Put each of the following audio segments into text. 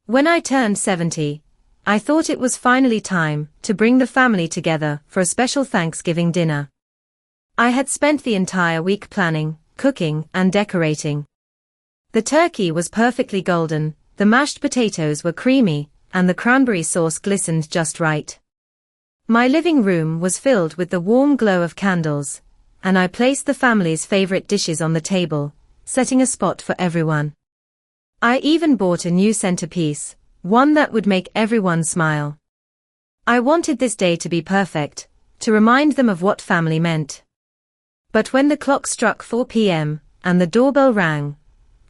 When I turned 70, I thought it was finally time to bring the family together for a special Thanksgiving dinner. I had spent the entire week planning, cooking, and decorating. The turkey was perfectly golden, the mashed potatoes were creamy, and the cranberry sauce glistened just right. My living room was filled with the warm glow of candles, and I placed the family's favorite dishes on the table, setting a spot for everyone. I even bought a new centerpiece, one that would make everyone smile. I wanted this day to be perfect, to remind them of what family meant. But when the clock struck 4 p.m., and the doorbell rang,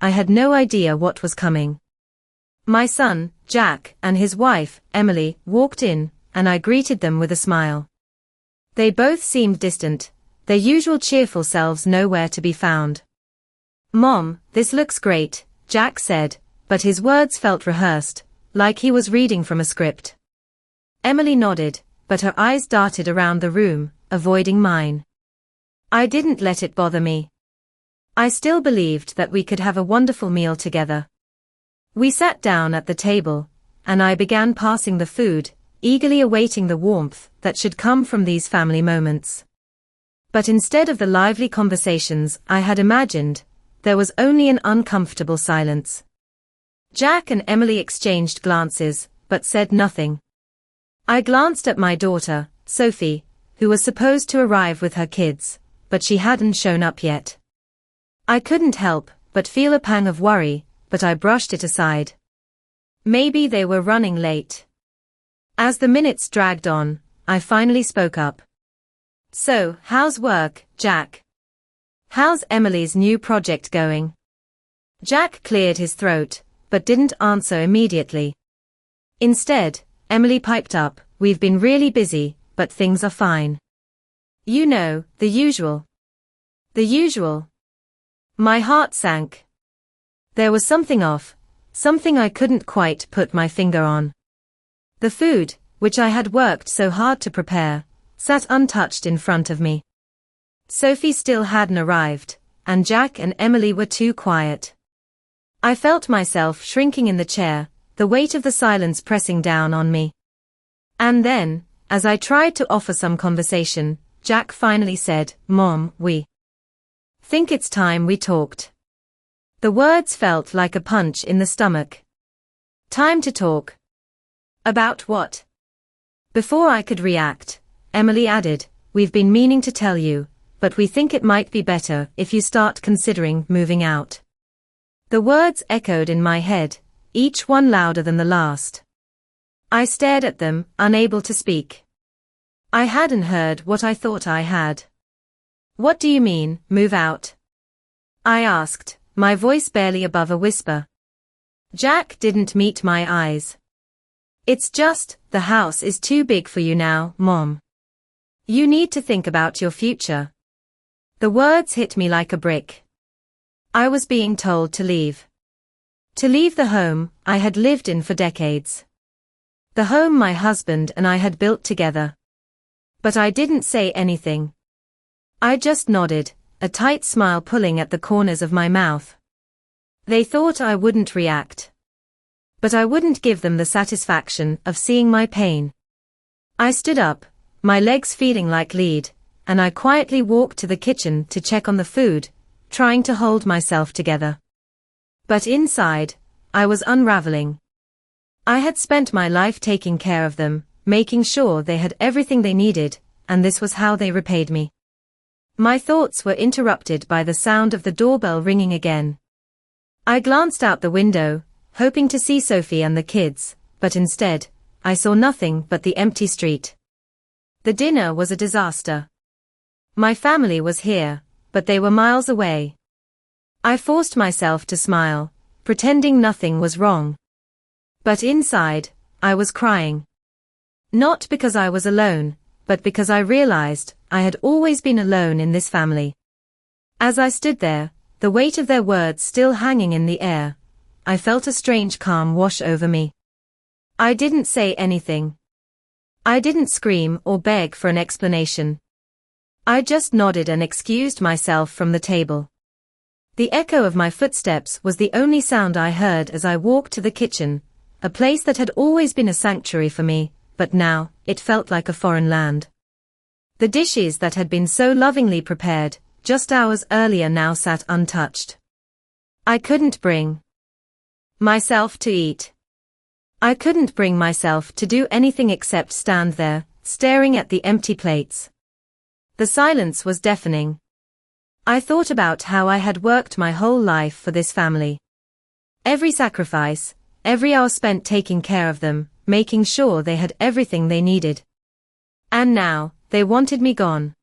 I had no idea what was coming. My son, Jack, and his wife, Emily, walked in, and I greeted them with a smile. They both seemed distant, their usual cheerful selves nowhere to be found. "Mom, this looks great," Jack said, but his words felt rehearsed, like he was reading from a script. Emily nodded, but her eyes darted around the room, avoiding mine. I didn't let it bother me. I still believed that we could have a wonderful meal together. We sat down at the table, and I began passing the food, eagerly awaiting the warmth that should come from these family moments. But instead of the lively conversations I had imagined, there was only an uncomfortable silence. Jack and Emily exchanged glances, but said nothing. I glanced at my daughter, Sophie, who was supposed to arrive with her kids, but she hadn't shown up yet. I couldn't help but feel a pang of worry, but I brushed it aside. Maybe they were running late. As the minutes dragged on, I finally spoke up. "So, how's work, Jack? How's Emily's new project going?" Jack cleared his throat, but didn't answer immediately. Instead, Emily piped up, "We've been really busy, but things are fine. You know, the usual." The usual. My heart sank. There was something off, something I couldn't quite put my finger on. The food, which I had worked so hard to prepare, sat untouched in front of me. Sophie still hadn't arrived, and Jack and Emily were too quiet. I felt myself shrinking in the chair, the weight of the silence pressing down on me. And then, as I tried to offer some conversation, Jack finally said, "Mom, we think it's time we talked." The words felt like a punch in the stomach. Time to talk. About what? Before I could react, Emily added, "We've been meaning to tell you, but we think it might be better if you start considering moving out." The words echoed in my head, each one louder than the last. I stared at them, unable to speak. I hadn't heard what I thought I had. "What do you mean, move out?" I asked, my voice barely above a whisper. Jack didn't meet my eyes. "It's just, the house is too big for you now, Mom. You need to think about your future." The words hit me like a brick. I was being told to leave. To leave the home I had lived in for decades. The home my husband and I had built together. But I didn't say anything. I just nodded, a tight smile pulling at the corners of my mouth. They thought I wouldn't react. But I wouldn't give them the satisfaction of seeing my pain. I stood up, my legs feeling like lead, and I quietly walked to the kitchen to check on the food, trying to hold myself together. But inside, I was unraveling. I had spent my life taking care of them, making sure they had everything they needed, and this was how they repaid me. My thoughts were interrupted by the sound of the doorbell ringing again. I glanced out the window, hoping to see Sophie and the kids, but instead, I saw nothing but the empty street. The dinner was a disaster. My family was here, but they were miles away. I forced myself to smile, pretending nothing was wrong. But inside, I was crying. Not because I was alone, but because I realized I had always been alone in this family. As I stood there, the weight of their words still hanging in the air, I felt a strange calm wash over me. I didn't say anything. I didn't scream or beg for an explanation. I just nodded and excused myself from the table. The echo of my footsteps was the only sound I heard as I walked to the kitchen, a place that had always been a sanctuary for me, but now, it felt like a foreign land. The dishes that had been so lovingly prepared, just hours earlier now sat untouched. I couldn't bring myself to eat. I couldn't bring myself to do anything except stand there, staring at the empty plates. The silence was deafening. I thought about how I had worked my whole life for this family. Every sacrifice, every hour spent taking care of them, making sure they had everything they needed. And now, they wanted me gone.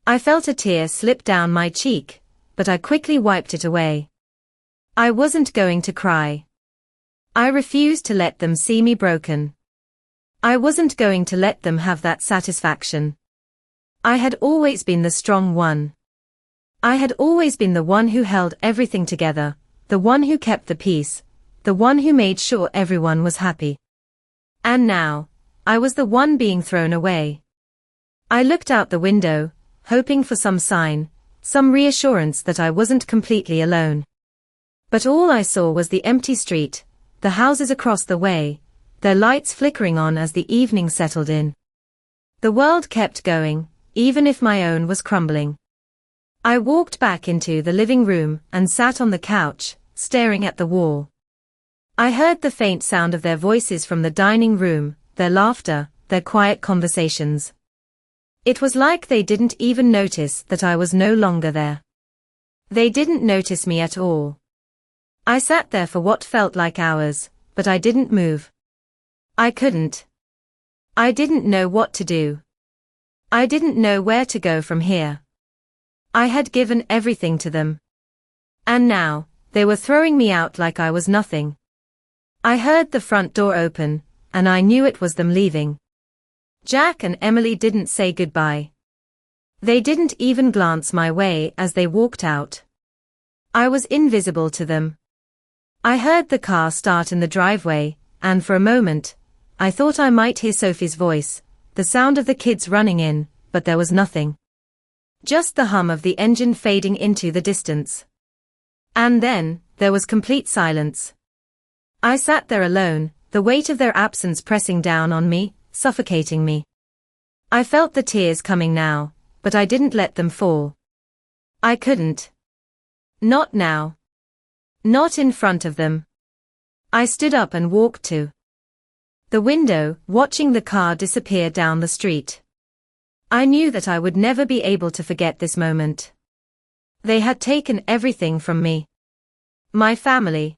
I felt a tear slip down my cheek, but I quickly wiped it away. I wasn't going to cry. I refused to let them see me broken. I wasn't going to let them have that satisfaction. I had always been the strong one. I had always been the one who held everything together, the one who kept the peace, the one who made sure everyone was happy. And now, I was the one being thrown away. I looked out the window, hoping for some sign, some reassurance that I wasn't completely alone. But all I saw was the empty street, the houses across the way, their lights flickering on as the evening settled in. The world kept going, even if my own was crumbling. I walked back into the living room and sat on the couch, staring at the wall. I heard the faint sound of their voices from the dining room, their laughter, their quiet conversations. It was like they didn't even notice that I was no longer there. They didn't notice me at all. I sat there for what felt like hours, but I didn't move. I couldn't. I didn't know what to do. I didn't know where to go from here. I had given everything to them. And now, they were throwing me out like I was nothing. I heard the front door open, and I knew it was them leaving. Jack and Emily didn't say goodbye. They didn't even glance my way as they walked out. I was invisible to them. I heard the car start in the driveway, and for a moment, I thought I might hear Sophie's voice, the sound of the kids running in, but there was nothing. Just the hum of the engine fading into the distance. And then, there was complete silence. I sat there alone, the weight of their absence pressing down on me, suffocating me. I felt the tears coming now, but I didn't let them fall. I couldn't. Not now. Not in front of them. I stood up and walked to the window, watching the car disappear down the street. I knew that I would never be able to forget this moment. They had taken everything from me. My family.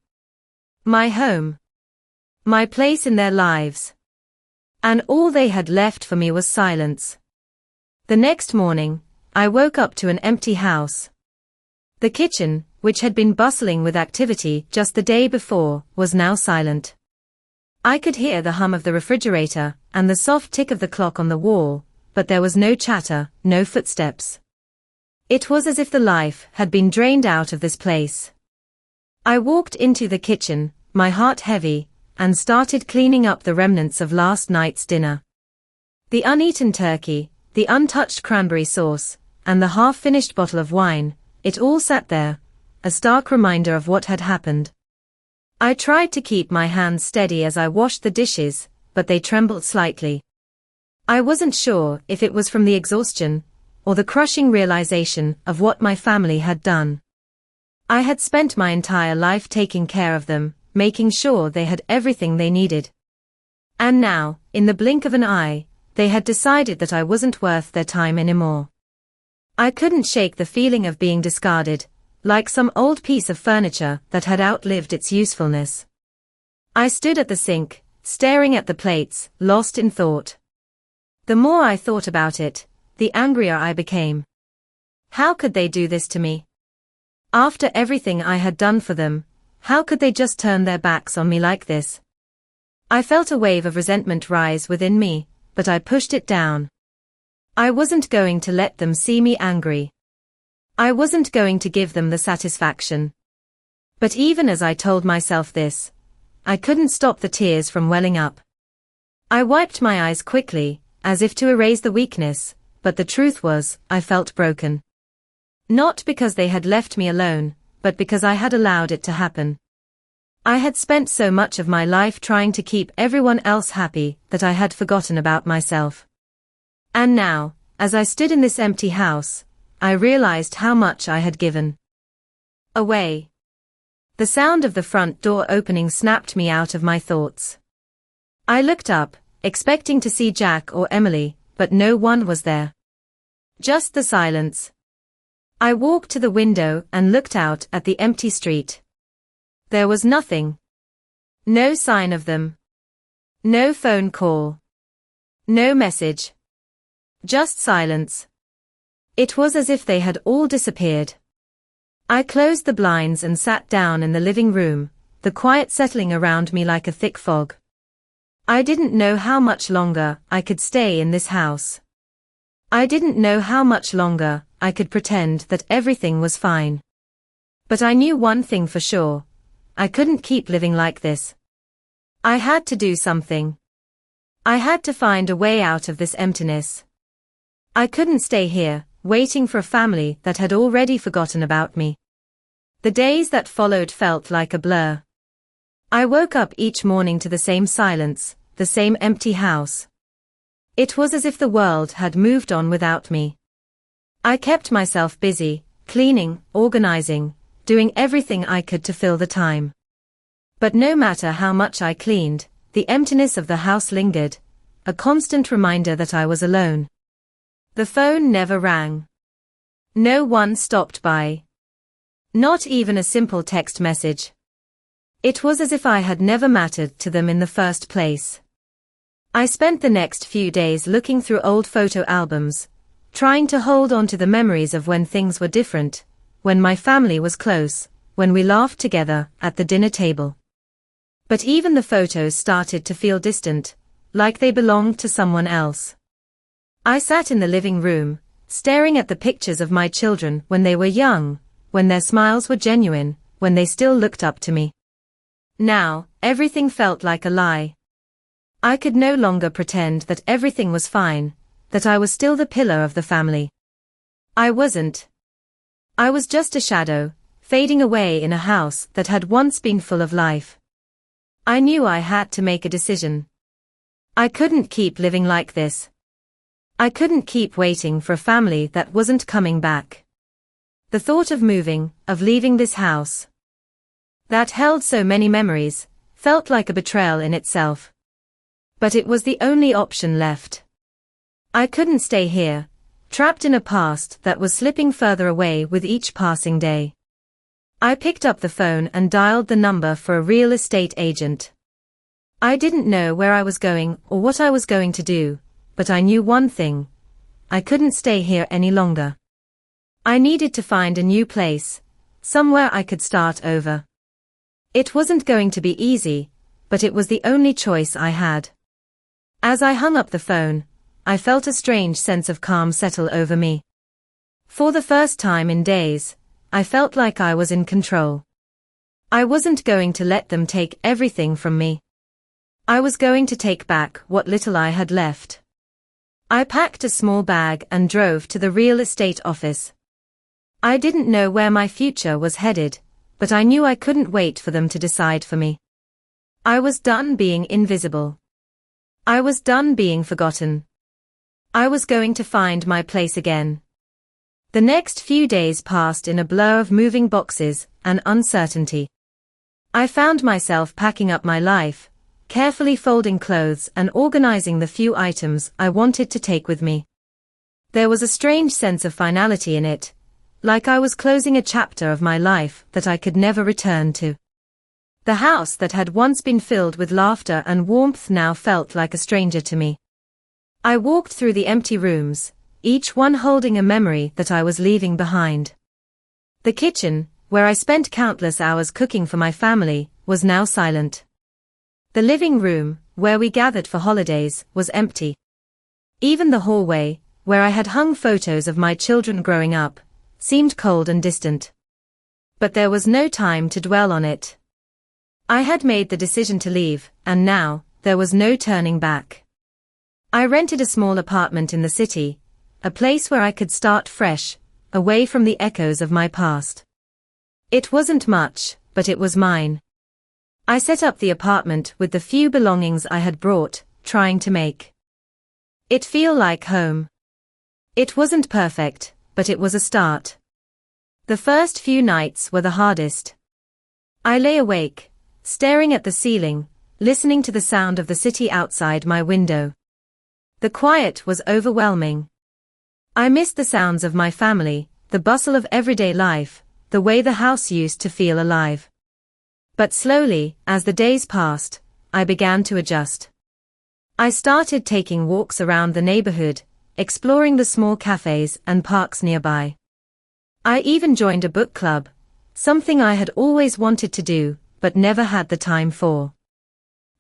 My home. My place in their lives. And all they had left for me was silence. The next morning, I woke up to an empty house. The kitchen, which had been bustling with activity just the day before, was now silent. I could hear the hum of the refrigerator and the soft tick of the clock on the wall, but there was no chatter, no footsteps. It was as if the life had been drained out of this place. I walked into the kitchen, my heart heavy, and started cleaning up the remnants of last night's dinner. The uneaten turkey, the untouched cranberry sauce, and the half-finished bottle of wine, it all sat there, a stark reminder of what had happened. I tried to keep my hands steady as I washed the dishes, but they trembled slightly. I wasn't sure if it was from the exhaustion, or the crushing realization of what my family had done. I had spent my entire life taking care of them, making sure they had everything they needed. And now, in the blink of an eye, they had decided that I wasn't worth their time anymore. I couldn't shake the feeling of being discarded, like some old piece of furniture that had outlived its usefulness. I stood at the sink, staring at the plates, lost in thought. The more I thought about it, the angrier I became. How could they do this to me? After everything I had done for them, how could they just turn their backs on me like this? I felt a wave of resentment rise within me, but I pushed it down. I wasn't going to let them see me angry. I wasn't going to give them the satisfaction. But even as I told myself this, I couldn't stop the tears from welling up. I wiped my eyes quickly, as if to erase the weakness, but the truth was, I felt broken. Not because they had left me alone, but because I had allowed it to happen. I had spent so much of my life trying to keep everyone else happy that I had forgotten about myself. And now, as I stood in this empty house, I realized how much I had given away. The sound of the front door opening snapped me out of my thoughts. I looked up, expecting to see Jack or Emily, but no one was there. Just the silence. I walked to the window and looked out at the empty street. There was nothing. No sign of them. No phone call. No message. Just silence. It was as if they had all disappeared. I closed the blinds and sat down in the living room, the quiet settling around me like a thick fog. I didn't know how much longer I could stay in this house. I didn't know how much longer I could pretend that everything was fine. But I knew one thing for sure. I couldn't keep living like this. I had to do something. I had to find a way out of this emptiness. I couldn't stay here, waiting for a family that had already forgotten about me. The days that followed felt like a blur. I woke up each morning to the same silence, the same empty house. It was as if the world had moved on without me. I kept myself busy, cleaning, organizing, doing everything I could to fill the time. But no matter how much I cleaned, the emptiness of the house lingered, a constant reminder that I was alone. The phone never rang. No one stopped by. Not even a simple text message. It was as if I had never mattered to them in the first place. I spent the next few days looking through old photo albums, trying to hold on to the memories of when things were different, when my family was close, when we laughed together at the dinner table. But even the photos started to feel distant, like they belonged to someone else. I sat in the living room, staring at the pictures of my children when they were young, when their smiles were genuine, when they still looked up to me. Now, everything felt like a lie. I could no longer pretend that everything was fine, that I was still the pillar of the family. I wasn't. I was just a shadow, fading away in a house that had once been full of life. I knew I had to make a decision. I couldn't keep living like this. I couldn't keep waiting for a family that wasn't coming back. The thought of moving, of leaving this house that held so many memories, felt like a betrayal in itself. But it was the only option left. I couldn't stay here, trapped in a past that was slipping further away with each passing day. I picked up the phone and dialed the number for a real estate agent. I didn't know where I was going or what I was going to do, but I knew one thing. I couldn't stay here any longer. I needed to find a new place, somewhere I could start over. It wasn't going to be easy, but it was the only choice I had. As I hung up the phone, I felt a strange sense of calm settle over me. For the first time in days, I felt like I was in control. I wasn't going to let them take everything from me. I was going to take back what little I had left. I packed a small bag and drove to the real estate office. I didn't know where my future was headed, but I knew I couldn't wait for them to decide for me. I was done being invisible. I was done being forgotten. I was going to find my place again. The next few days passed in a blur of moving boxes and uncertainty. I found myself packing up my life, carefully folding clothes and organizing the few items I wanted to take with me. There was a strange sense of finality in it, like I was closing a chapter of my life that I could never return to. The house that had once been filled with laughter and warmth now felt like a stranger to me. I walked through the empty rooms, each one holding a memory that I was leaving behind. The kitchen, where I spent countless hours cooking for my family, was now silent. The living room, where we gathered for holidays, was empty. Even the hallway, where I had hung photos of my children growing up, seemed cold and distant. But there was no time to dwell on it. I had made the decision to leave, and now, there was no turning back. I rented a small apartment in the city, a place where I could start fresh, away from the echoes of my past. It wasn't much, but it was mine. I set up the apartment with the few belongings I had brought, trying to make it feel like home. It wasn't perfect, but it was a start. The first few nights were the hardest. I lay awake, staring at the ceiling, listening to the sound of the city outside my window. The quiet was overwhelming. I missed the sounds of my family, the bustle of everyday life, the way the house used to feel alive. But slowly, as the days passed, I began to adjust. I started taking walks around the neighborhood, exploring the small cafes and parks nearby. I even joined a book club, something I had always wanted to do, but never had the time for.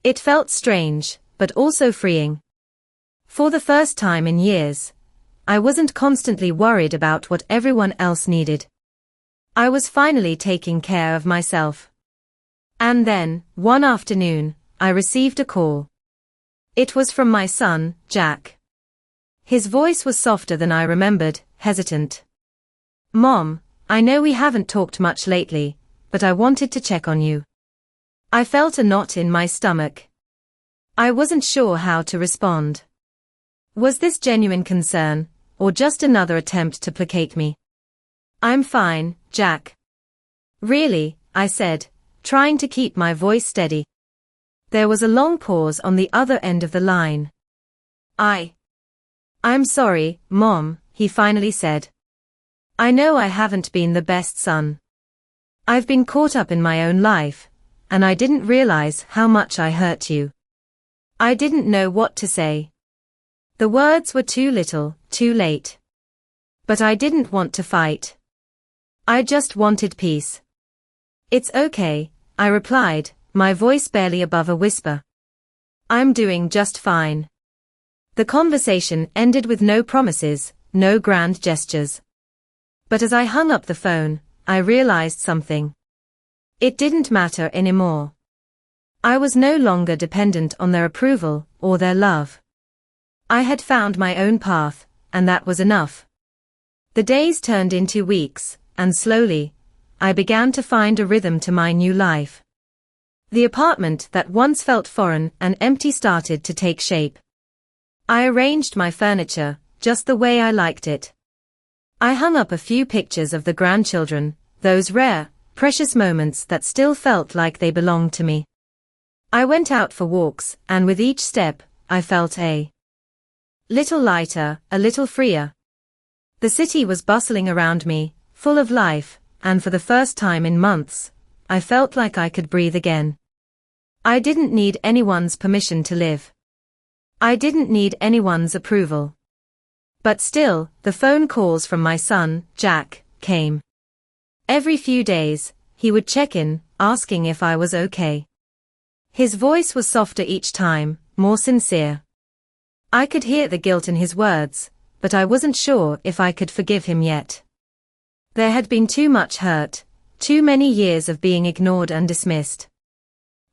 It felt strange, but also freeing. For the first time in years, I wasn't constantly worried about what everyone else needed. I was finally taking care of myself. And then, one afternoon, I received a call. It was from my son, Jack. His voice was softer than I remembered, hesitant. "Mom, I know we haven't talked much lately, but I wanted to check on you." I felt a knot in my stomach. I wasn't sure how to respond. Was this genuine concern, or just another attempt to placate me? "I'm fine, Jack." "Really?" I said, trying to keep my voice steady. There was a long pause on the other end of the line. I'm sorry, Mom," he finally said. "I know I haven't been the best son. I've been caught up in my own life, and I didn't realize how much I hurt you." I didn't know what to say. The words were too little, too late. But I didn't want to fight. I just wanted peace. "It's okay," I replied, my voice barely above a whisper. "I'm doing just fine." The conversation ended with no promises, no grand gestures. But as I hung up the phone, I realized something. It didn't matter anymore. I was no longer dependent on their approval or their love. I had found my own path, and that was enough. The days turned into weeks, and slowly, I began to find a rhythm to my new life. The apartment that once felt foreign and empty started to take shape. I arranged my furniture, just the way I liked it. I hung up a few pictures of the grandchildren, those rare, precious moments that still felt like they belonged to me. I went out for walks, and with each step, I felt a little lighter, a little freer. The city was bustling around me, full of life, and for the first time in months, I felt like I could breathe again. I didn't need anyone's permission to live. I didn't need anyone's approval. But still, the phone calls from my son, Jack, came. Every few days, he would check in, asking if I was okay. His voice was softer each time, more sincere. I could hear the guilt in his words, but I wasn't sure if I could forgive him yet. There had been too much hurt, too many years of being ignored and dismissed.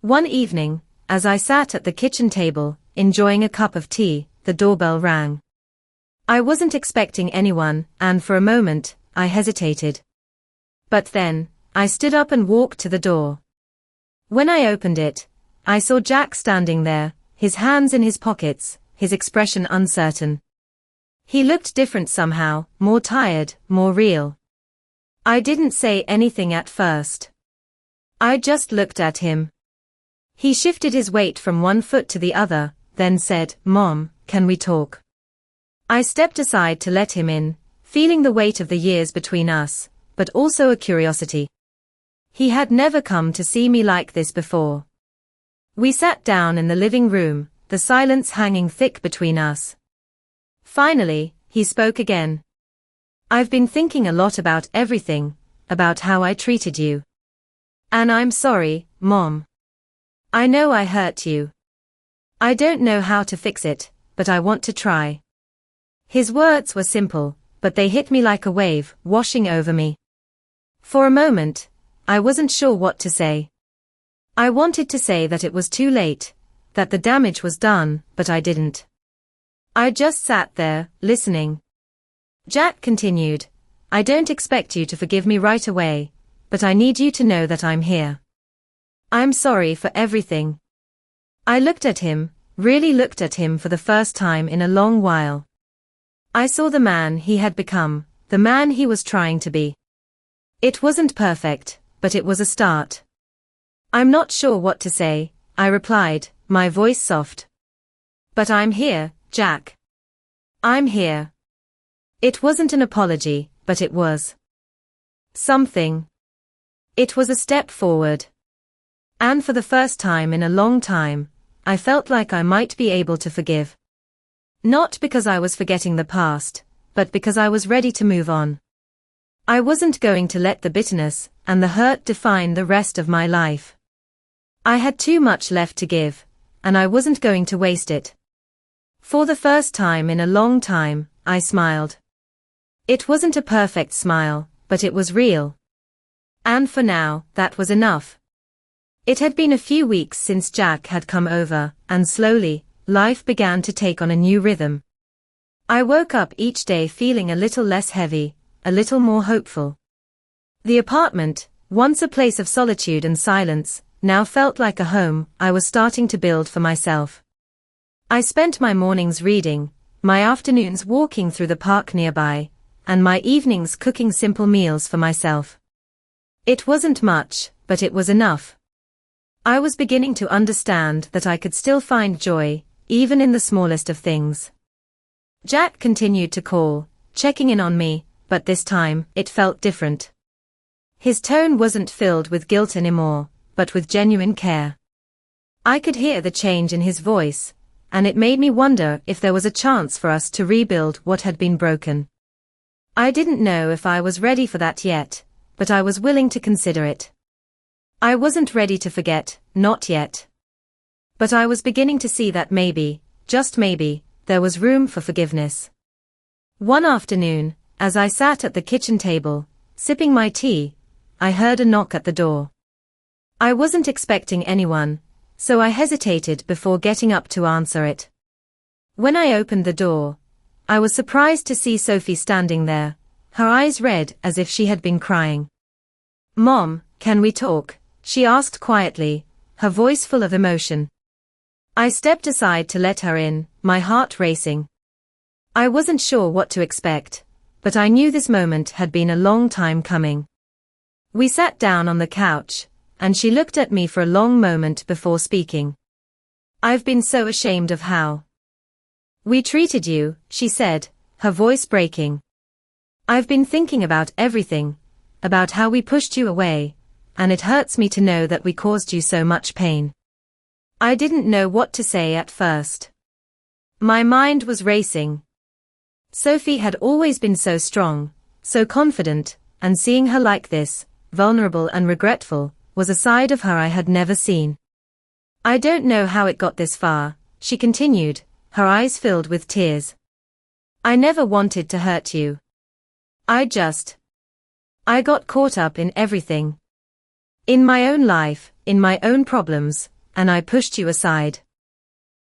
One evening, as I sat at the kitchen table, enjoying a cup of tea, the doorbell rang. I wasn't expecting anyone, and for a moment, I hesitated. But then, I stood up and walked to the door. When I opened it, I saw Jack standing there, his hands in his pockets, his expression uncertain. He looked different somehow, more tired, more real. I didn't say anything at first. I just looked at him. He shifted his weight from one foot to the other, then said, "Mom, can we talk?" I stepped aside to let him in, feeling the weight of the years between us, but also a curiosity. He had never come to see me like this before. We sat down in the living room, the silence hanging thick between us. Finally, he spoke again. "I've been thinking a lot about everything, about how I treated you. And I'm sorry, Mom. I know I hurt you. I don't know how to fix it, but I want to try." His words were simple, but they hit me like a wave, washing over me. For a moment, I wasn't sure what to say. I wanted to say that it was too late, that the damage was done, but I didn't. I just sat there, listening. Jack continued, "I don't expect you to forgive me right away, but I need you to know that I'm here. I'm sorry for everything. I looked at him, really looked at him for the first time in a long while. I saw the man he had become, the man he was trying to be. It wasn't perfect, but it was a start. I'm not sure what to say, I replied, my voice soft. But I'm here, Jack. I'm here. It wasn't an apology, but it was something. It was a step forward. And for the first time in a long time, I felt like I might be able to forgive. Not because I was forgetting the past, but because I was ready to move on. I wasn't going to let the bitterness and the hurt define the rest of my life. I had too much left to give, and I wasn't going to waste it. For the first time in a long time, I smiled. It wasn't a perfect smile, but it was real. And for now, that was enough. It had been a few weeks since Jack had come over, and slowly, life began to take on a new rhythm. I woke up each day feeling a little less heavy, a little more hopeful. The apartment, once a place of solitude and silence, now felt like a home I was starting to build for myself. I spent my mornings reading, my afternoons walking through the park nearby, and my evenings cooking simple meals for myself. It wasn't much, but it was enough. I was beginning to understand that I could still find joy, even in the smallest of things. Jack continued to call, checking in on me, but this time, it felt different. His tone wasn't filled with guilt anymore, but with genuine care. I could hear the change in his voice, and it made me wonder if there was a chance for us to rebuild what had been broken. I didn't know if I was ready for that yet, but I was willing to consider it. I wasn't ready to forget, not yet. But I was beginning to see that maybe, just maybe, there was room for forgiveness. One afternoon, as I sat at the kitchen table, sipping my tea, I heard a knock at the door. I wasn't expecting anyone, so I hesitated before getting up to answer it. When I opened the door, I was surprised to see Sophie standing there, her eyes red as if she had been crying. "Mom, can we talk?" she asked quietly, her voice full of emotion. I stepped aside to let her in, my heart racing. I wasn't sure what to expect, but I knew this moment had been a long time coming. We sat down on the couch, and she looked at me for a long moment before speaking. "I've been so ashamed of how we treated you," she said, her voice breaking. "I've been thinking about everything, about how we pushed you away, and it hurts me to know that we caused you so much pain." I didn't know what to say at first. My mind was racing. Sophie had always been so strong, so confident, and seeing her like this, vulnerable and regretful, was a side of her I had never seen. "I don't know how it got this far," she continued, her eyes filled with tears. "I never wanted to hurt you. I got caught up in everything. In my own life, in my own problems, and I pushed you aside.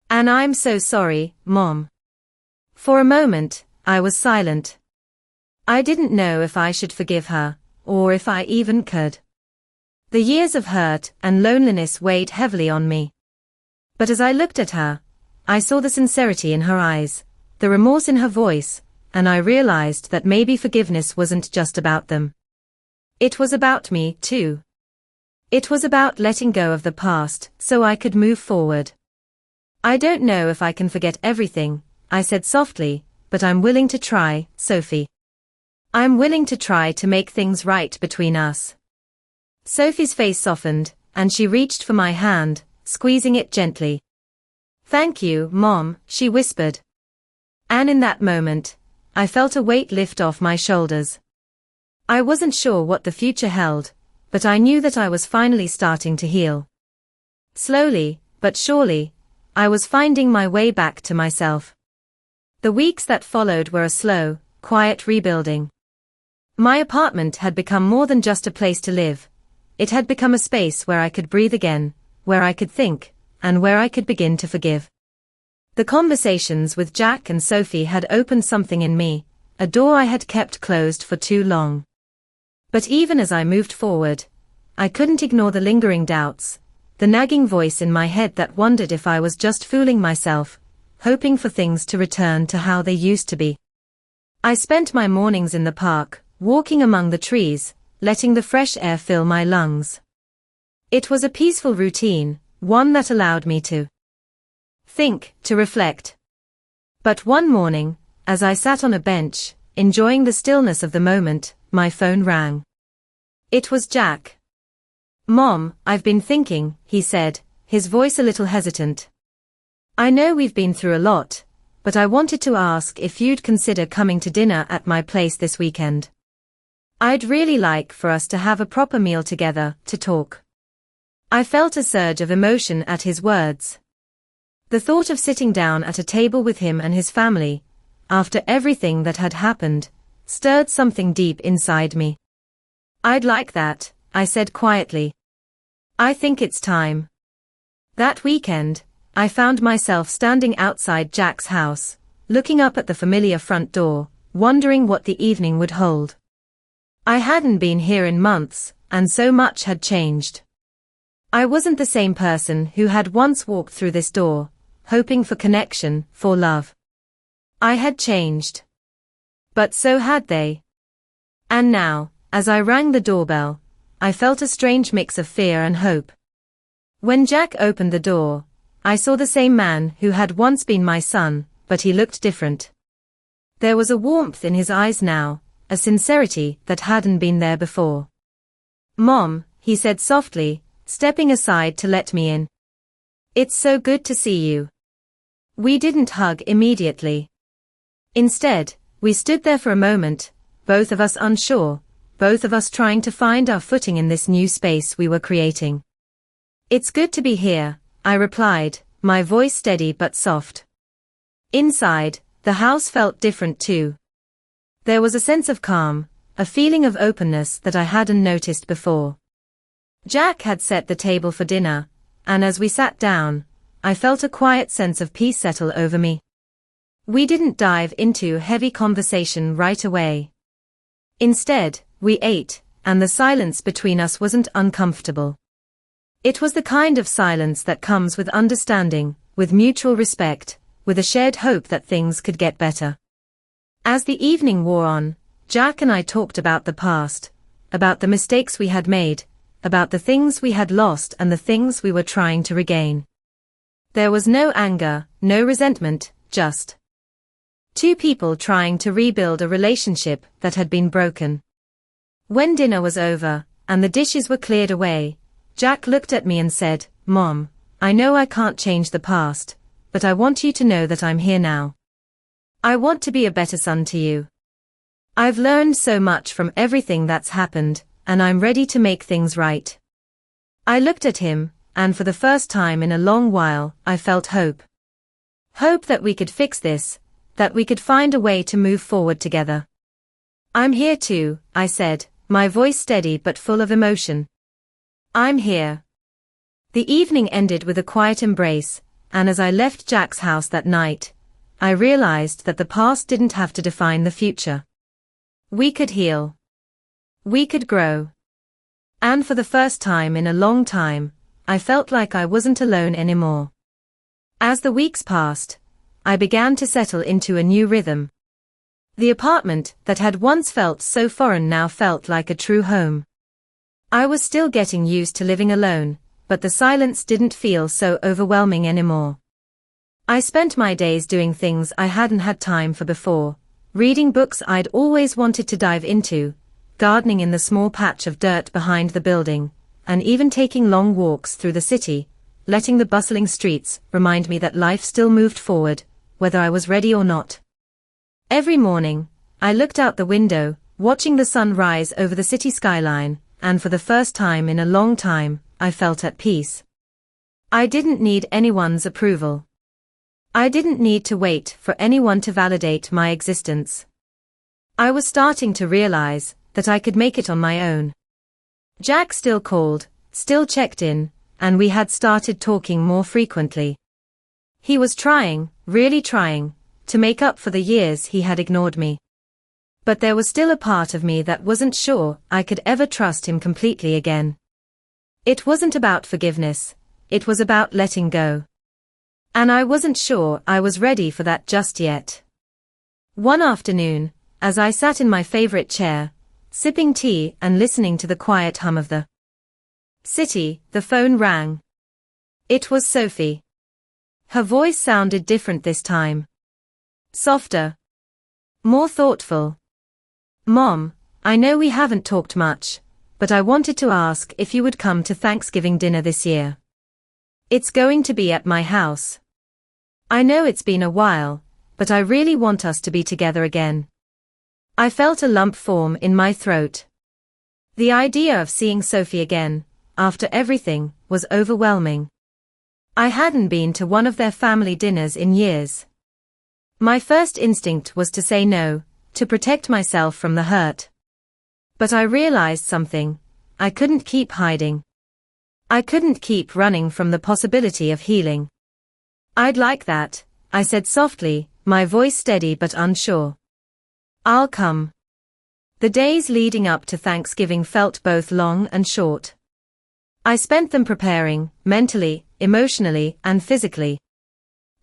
And I'm so sorry, Mom." For a moment, I was silent. I didn't know if I should forgive her, or if I even could. The years of hurt and loneliness weighed heavily on me. But as I looked at her, I saw the sincerity in her eyes, the remorse in her voice, and I realized that maybe forgiveness wasn't just about them. It was about me, too. It was about letting go of the past so I could move forward. "I don't know if I can forget everything," I said softly, "but I'm willing to try, Sophie. I'm willing to try to make things right between us." Sophie's face softened, and she reached for my hand, squeezing it gently. "Thank you, Mom," she whispered. And in that moment, I felt a weight lift off my shoulders. I wasn't sure what the future held, but I knew that I was finally starting to heal. Slowly, but surely, I was finding my way back to myself. The weeks that followed were a slow, quiet rebuilding. My apartment had become more than just a place to live. It had become a space where I could breathe again, where I could think, and where I could begin to forgive. The conversations with Jack and Sophie had opened something in me, a door I had kept closed for too long. But even as I moved forward, I couldn't ignore the lingering doubts, the nagging voice in my head that wondered if I was just fooling myself, hoping for things to return to how they used to be. I spent my mornings in the park, walking among the trees, letting the fresh air fill my lungs. It was a peaceful routine, one that allowed me to think, to reflect. But one morning, as I sat on a bench, enjoying the stillness of the moment, my phone rang. It was Jack. "Mom, I've been thinking," he said, his voice a little hesitant. "I know we've been through a lot, but I wanted to ask if you'd consider coming to dinner at my place this weekend. I'd really like for us to have a proper meal together, to talk." I felt a surge of emotion at his words. The thought of sitting down at a table with him and his family, after everything that had happened, stirred something deep inside me. "I'd like that," I said quietly. "I think it's time." That weekend, I found myself standing outside Jack's house, looking up at the familiar front door, wondering what the evening would hold. I hadn't been here in months, and so much had changed. I wasn't the same person who had once walked through this door, hoping for connection, for love. I had changed. But so had they. And now, as I rang the doorbell, I felt a strange mix of fear and hope. When Jack opened the door, I saw the same man who had once been my son, but he looked different. There was a warmth in his eyes now, a sincerity that hadn't been there before. "Mom," he said softly, stepping aside to let me in. "It's so good to see you." We didn't hug immediately. Instead, we stood there for a moment, both of us unsure, both of us trying to find our footing in this new space we were creating. "It's good to be here," I replied, my voice steady but soft. Inside, the house felt different too. There was a sense of calm, a feeling of openness that I hadn't noticed before. Jack had set the table for dinner, and as we sat down, I felt a quiet sense of peace settle over me. We didn't dive into heavy conversation right away. Instead, we ate, and the silence between us wasn't uncomfortable. It was the kind of silence that comes with understanding, with mutual respect, with a shared hope that things could get better. As the evening wore on, Jack and I talked about the past, about the mistakes we had made, about the things we had lost and the things we were trying to regain. There was no anger, no resentment, just two people trying to rebuild a relationship that had been broken. When dinner was over, and the dishes were cleared away, Jack looked at me and said, "Mom, I know I can't change the past, but I want you to know that I'm here now. I want to be a better son to you. I've learned so much from everything that's happened, and I'm ready to make things right." I looked at him, and for the first time in a long while, I felt hope. Hope that we could fix this, that we could find a way to move forward together. "I'm here too," I said, my voice steady but full of emotion. "I'm here." The evening ended with a quiet embrace, and as I left Jack's house that night, I realized that the past didn't have to define the future. We could heal. We could grow. And for the first time in a long time, I felt like I wasn't alone anymore. As the weeks passed, I began to settle into a new rhythm. The apartment that had once felt so foreign now felt like a true home. I was still getting used to living alone, but the silence didn't feel so overwhelming anymore. I spent my days doing things I hadn't had time for before, reading books I'd always wanted to dive into, gardening in the small patch of dirt behind the building, and even taking long walks through the city, letting the bustling streets remind me that life still moved forward, whether I was ready or not. Every morning, I looked out the window, watching the sun rise over the city skyline, and for the first time in a long time, I felt at peace. I didn't need anyone's approval. I didn't need to wait for anyone to validate my existence. I was starting to realize that I could make it on my own. Jack still called, still checked in, and we had started talking more frequently. He was trying, really trying, to make up for the years he had ignored me. But there was still a part of me that wasn't sure I could ever trust him completely again. It wasn't about forgiveness, it was about letting go. And I wasn't sure I was ready for that just yet. One afternoon, as I sat in my favorite chair, sipping tea and listening to the quiet hum of the city, the phone rang. It was Sophie. Her voice sounded different this time. Softer. More thoughtful. Mom, I know we haven't talked much, but I wanted to ask if you would come to Thanksgiving dinner this year. It's going to be at my house. I know it's been a while, but I really want us to be together again. I felt a lump form in my throat. The idea of seeing Sophie again, after everything, was overwhelming. I hadn't been to one of their family dinners in years. My first instinct was to say no, to protect myself from the hurt. But I realized something. I couldn't keep hiding. I couldn't keep running from the possibility of healing. I'd like that, I said softly, my voice steady but unsure. I'll come. The days leading up to Thanksgiving felt both long and short. I spent them preparing, mentally, emotionally, and physically.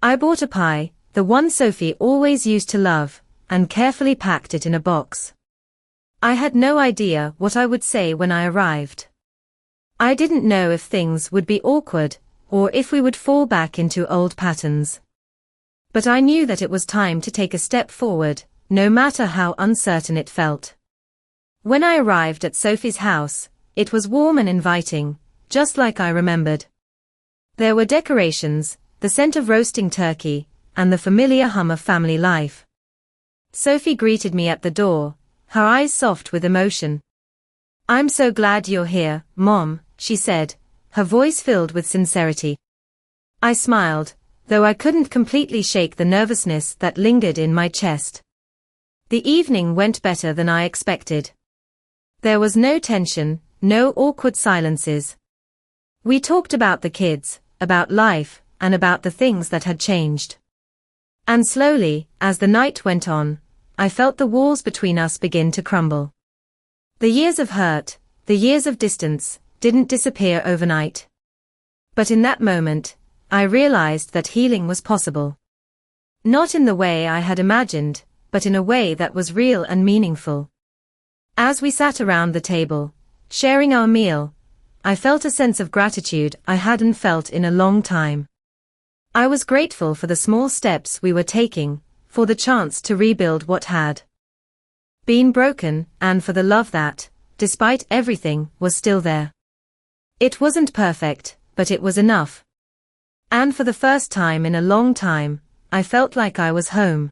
I bought a pie, the one Sophie always used to love, and carefully packed it in a box. I had no idea what I would say when I arrived. I didn't know if things would be awkward, or if we would fall back into old patterns. But I knew that it was time to take a step forward, no matter how uncertain it felt. When I arrived at Sophie's house, it was warm and inviting, just like I remembered. There were decorations, the scent of roasting turkey, and the familiar hum of family life. Sophie greeted me at the door, her eyes soft with emotion. "I'm so glad you're here, Mom," she said, her voice filled with sincerity. I smiled, though I couldn't completely shake the nervousness that lingered in my chest. The evening went better than I expected. There was no tension, no awkward silences. We talked about the kids, about life, and about the things that had changed. And slowly, as the night went on, I felt the walls between us begin to crumble. The years of hurt, the years of distance, didn't disappear overnight. But in that moment, I realized that healing was possible. Not in the way I had imagined, but in a way that was real and meaningful. As we sat around the table, sharing our meal, I felt a sense of gratitude I hadn't felt in a long time. I was grateful for the small steps we were taking, for the chance to rebuild what had been broken, and for the love that, despite everything, was still there. It wasn't perfect, but it was enough. And for the first time in a long time, I felt like I was home.